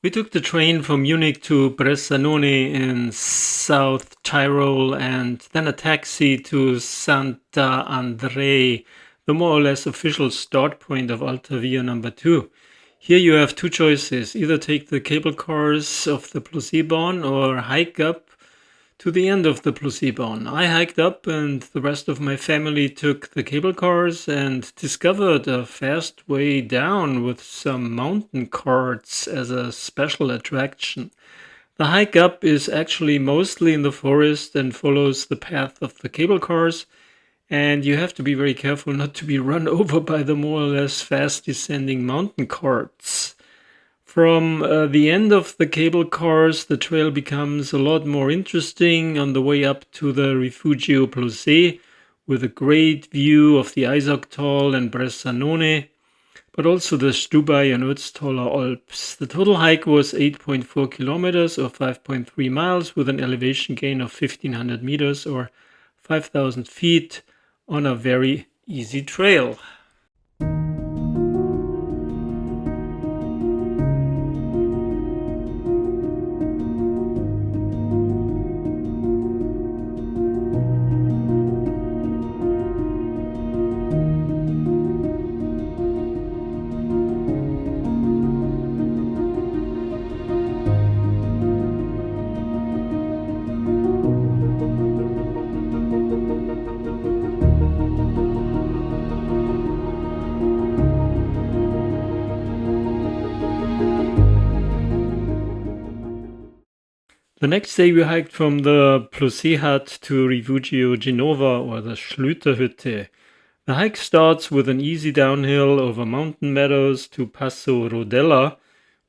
We took the train from Munich to Bressanone in South Tyrol and then a taxi to Santa Andre, the more or less official start point of Alta Via number 2. Here you have two choices: either take the cable cars of the Plousibon or hike up to the end of the Plousibon. I hiked up and the rest of my family took the cable cars and discovered a fast way down with some mountain carts as a special attraction. The hike up is actually mostly in the forest and follows the path of the cable cars, and you have to be very careful not to be run over by the more or less fast descending mountain carts. From the end of the cable cars, the trail becomes a lot more interesting on the way up to the Rifugio Plosé, with a great view of the Eisacktal and Bressanone, but also the Stubai and Ötztaler Alps. The total hike was 8.4 kilometers or 5.3 miles with an elevation gain of 1500 meters or 5000 feet on a very easy trail. The next day we hiked from the Plosé hut to Rifugio Genova or the Schlüterhütte. The hike starts with an easy downhill over mountain meadows to Passo Rodella,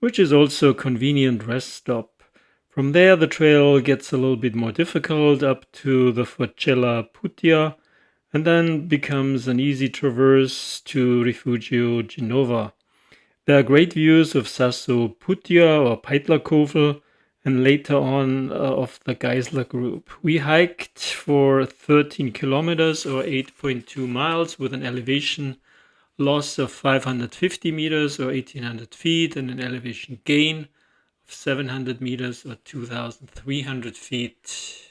which is also a convenient rest stop. From there the trail gets a little bit more difficult up to the Forcella Putia and then becomes an easy traverse to Rifugio Genova. There are great views of Sasso Putia or Peitlerkofel and later on of the Geisler group. We hiked for 13 kilometers or 8.2 miles with an elevation loss of 550 meters or 1800 feet and an elevation gain of 700 meters or 2300 feet.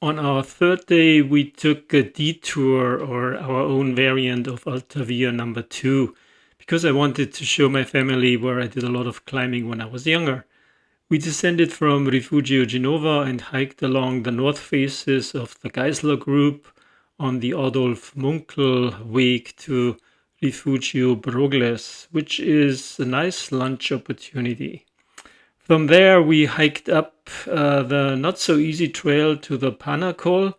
On our third day, we took a detour or our own variant of Alta Via number 2 because I wanted to show my family where I did a lot of climbing when I was younger. We descended from Rifugio Genova and hiked along the north faces of the Geisler group on the Adolf Munkel Weg to Rifugio Brogles, which is a nice lunch opportunity. From there, we hiked up the not-so-easy trail to the Panacol,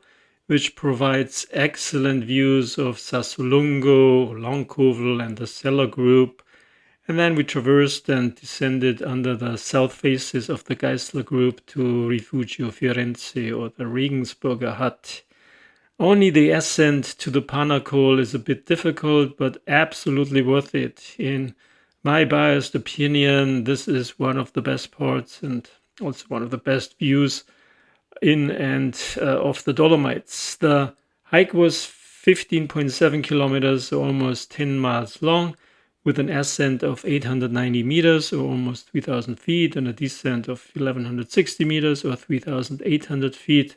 which provides excellent views of Sassolungo, Longkovel, and the Seller Group. And then we traversed and descended under the south faces of the Geisler Group to Rifugio Firenze or the Regensburger Hut. Only the ascent to the Panacol is a bit difficult, but absolutely worth it. In my biased opinion, this is one of the best parts and also one of the best views in and of the Dolomites. The hike was 15.7 kilometers, so almost 10 miles long, with an ascent of 890 meters or almost 3,000 feet and a descent of 1,160 meters or 3,800 feet.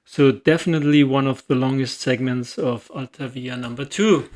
So definitely one of the longest segments of Alta Via number 2.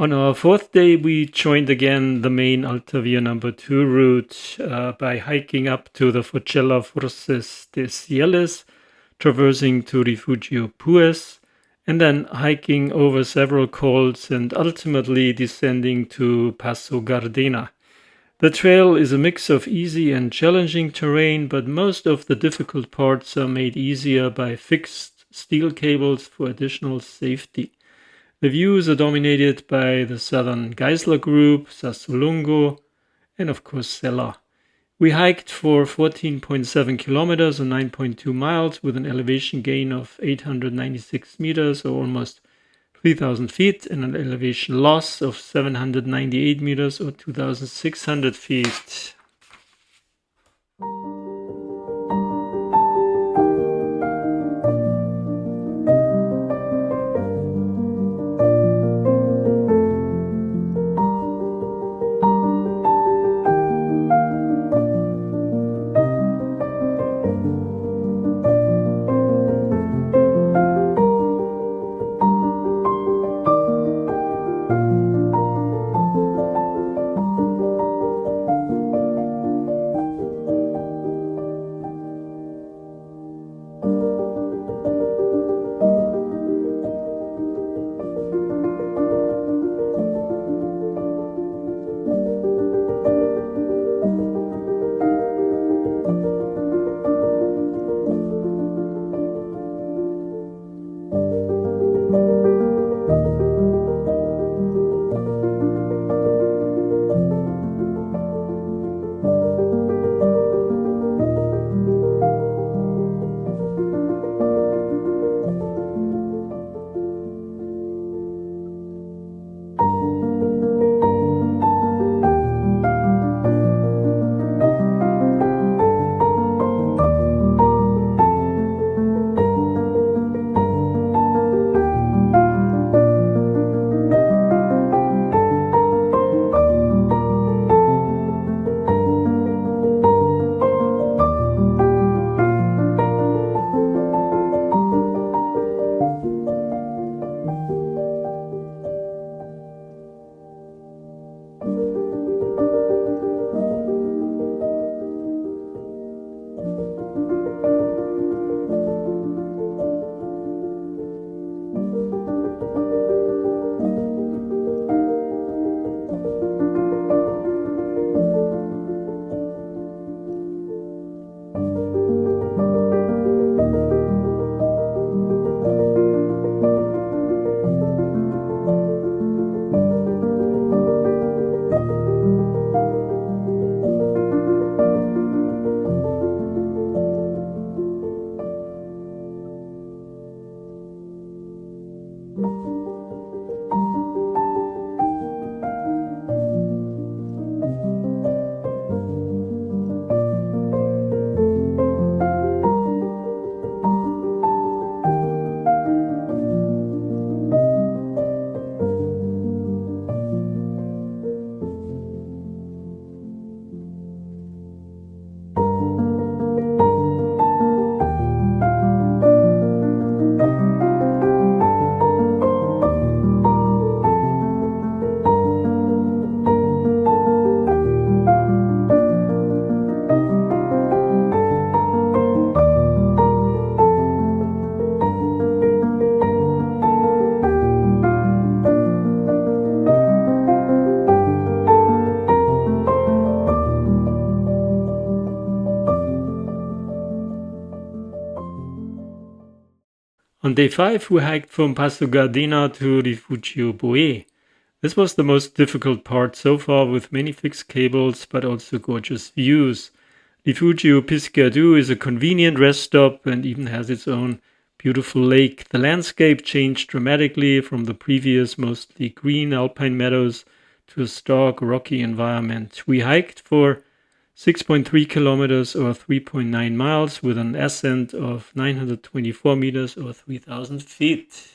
On our fourth day, we joined again the main Alta Via number 2 route by hiking up to the Forcella Forces de Cieles, traversing to Refugio Pues, and then hiking over several cols and ultimately descending to Passo Gardena. The trail is a mix of easy and challenging terrain, but most of the difficult parts are made easier by fixed steel cables for additional safety. The views are dominated by the southern Geisler Group, Sassolungo, and of course Sella. We hiked for 14.7 kilometers or 9.2 miles with an elevation gain of 896 meters or almost 3,000 feet and an elevation loss of 798 meters or 2,600 feet. On day 5, we hiked from Passo Gardena to Rifugio Boe. This was the most difficult part so far, with many fixed cables but also gorgeous views. Rifugio Pisciadu is a convenient rest stop and even has its own beautiful lake. The landscape changed dramatically from the previous mostly green alpine meadows to a stark rocky environment. We hiked for 6.3 kilometers or 3.9 miles with an ascent of 924 meters or 3,000 feet.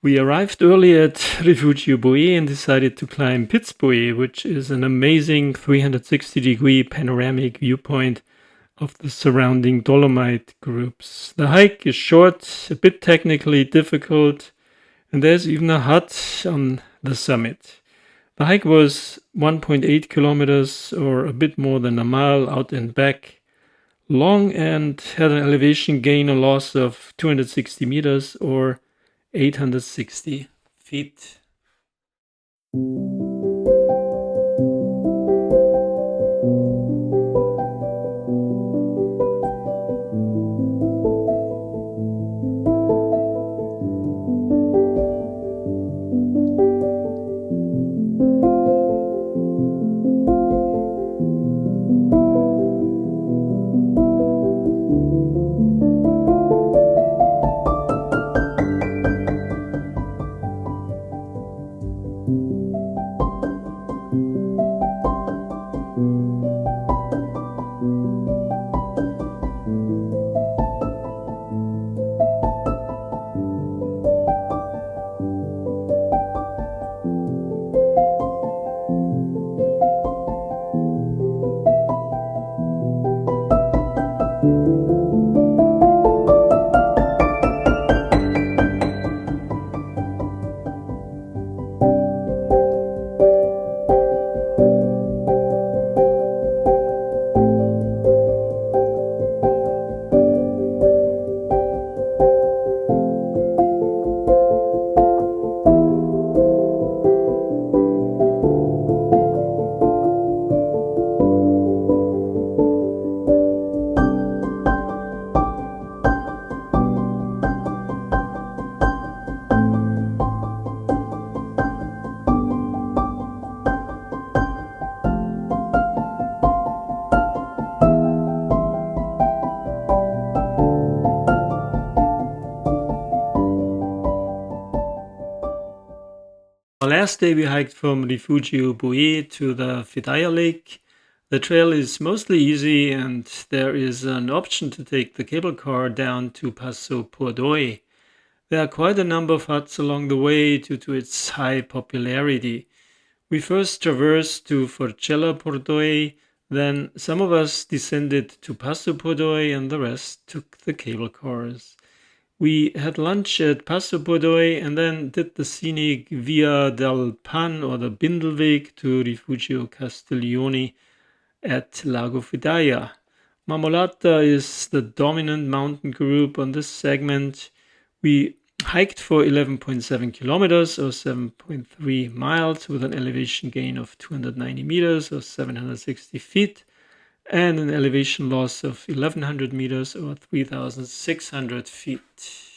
We arrived early at Rifugio Boe and decided to climb Piz Boe, which is an amazing 360-degree panoramic viewpoint of the surrounding Dolomite groups. The hike is short, a bit technically difficult, and there's even a hut on the summit. The hike was 1.8 kilometers or a bit more than a mile out and back, long, and had an elevation gain or loss of 260 meters or 860 feet. last day we hiked from Rifugio Buie to the Fidaya Lake. The trail is mostly easy and there is an option to take the cable car down to Passo Pordoi. There are quite a number of huts along the way due to its high popularity. We first traversed to Forcella Pordoi, then some of us descended to Passo Pordoi and the rest took the cable cars. We had lunch at Passo Pordoi and then did the scenic Via del Pan or the Bindelweg to Rifugio Castiglione at Lago Fidaya. Marmolata is the dominant mountain group on this segment. We hiked for 11.7 kilometers or 7.3 miles with an elevation gain of 290 meters or 760 feet and an elevation loss of 1100 meters or 3600 feet.